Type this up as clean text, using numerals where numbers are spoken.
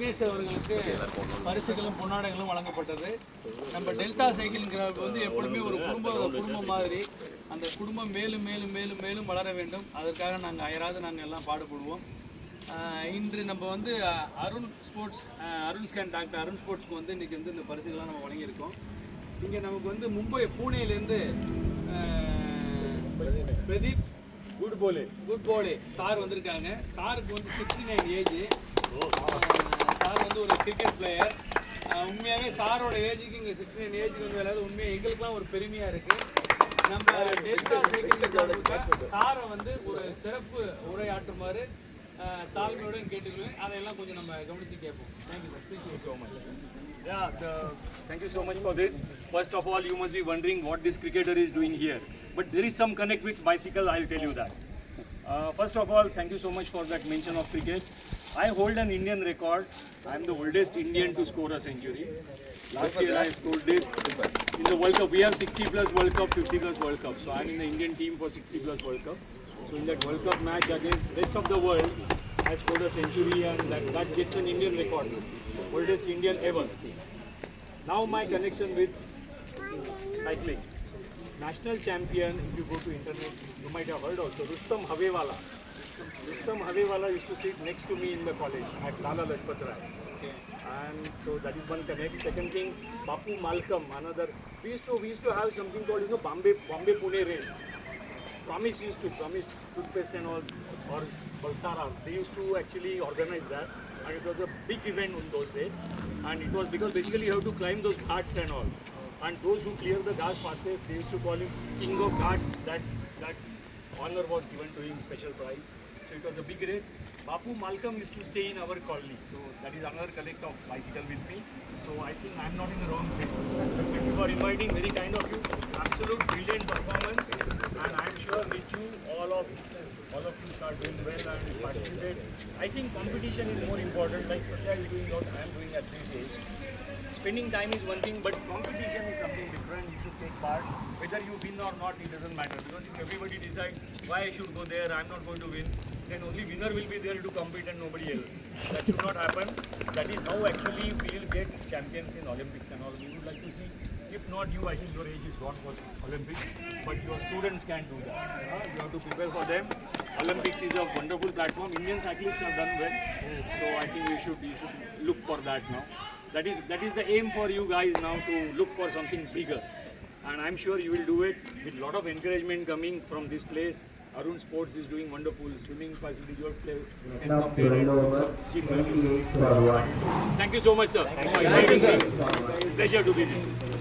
விக்னேஷ் அவர்களுக்கு பரிசுகளும் பொன்னாடைகளும் வழங்கப்பட்டது. நம்ம டெல்டா சைக்கிளிங் கிளப் வந்து எப்பொழுதுமே ஒரு குடும்பம் மாதிரி அந்த குடும்பம் மேலும் மேலும் மேலும் மேலும் வளர வேண்டும். அதற்காக நாங்கள் அயராது நாங்கள் எல்லாம் பாடுபடுவோம். இன்று நம்ம வந்து அருண் ஸ்கேன் டாக்டர் அருண் ஸ்போர்ட்ஸ்க்கு வந்து இன்றைக்கி வந்து இந்த பரிசுகள்லாம் நம்ம வழங்கியிருக்கோம். இங்கே நமக்கு வந்து பூனேலேருந்து பிரதீப் குட் போலே சார் வந்திருக்காங்க. சாருக்கு வந்து 69 ஏஜ். சார் வந்து ஒரு கிரிக்கெட் பிளேயர். உண்மையாகவே சாரோட ஏஜுக்கு இங்கே 69 ஏஜுக்கு வந்து விளையாடு உண்மையாக எங்களுக்குலாம் ஒரு பெருமையாக இருக்குது. நம்ம டெல்டா சைக்கிள் சாரை வந்து ஒரு சிறப்பு உரையாற்றுமாறு தாழ்மையோடு கேட்டுக்குவேன். அதையெல்லாம் கொஞ்சம் நம்ம கவனித்து கேட்போம். Thank you sir. Thank you so much. Thank you so much for this. First of all, you must be wondering what this cricketer is doing here. But there is some connect with bicycle, I'll tell you that. First of all, thank you so much for that mention of cricket. I hold an Indian record. I am the oldest Indian to score a century. Last year I scored this in the World Cup. We have 60 plus World Cup, 50 plus World Cup. So I am in the Indian team for 60 plus World Cup. So in that World Cup match against rest of the world, I scored a century and that gets an Indian record. Oldest Indian ever. Now my connection with cycling. National champion, if you go to internet, you might have heard also, Rustam Havewala. Rustam Havewala used to sit next to me in the college at Lala Lajpat Rai. Okay. And so that is one connect. Second thing, Bapu Malcolm, another. We used to have something called, Bombay Pune race. Promise toothpaste and all, or Balsaras. They used to actually organize that. And it was a big event in those days. And it was because basically you have to climb those ghats and all. And those who clear the ghats fastest, they used to call him King of Ghats. That honor was given to him, special prize. So it was a big race. Bapu Malcolm used to stay in our colony. So that is another collect of bicycle with me. So I think I am not in the wrong place. Thank you for inviting, very kind of you. Absolute brilliant performance. And I am sure with you, all of you start doing well and participate. I think competition is more important. Like Satya is doing what I am doing at this age. Spending time is one thing, but competition is something different. You should take part. Whether you win or not, it doesn't matter. Because if everybody decides why I should go there, I am not going to win, then only winner will be there to compete and nobody else. That should not happen. That is how actually we will get champions in Olympics and all. We would like to see. If not you, I think your age is gone for Olympics. But your students can do that. You have to prepare for them. Olympics is a wonderful platform. Indian cyclists have done well. So I think you should look for that now. That is the aim for you guys now, to look for something bigger. And I'm sure you will do it with a lot of encouragement coming from this place. Arun Sports is doing wonderful swimming facility. Your play can come there and Thank you so much, sir. Pleasure to be with you.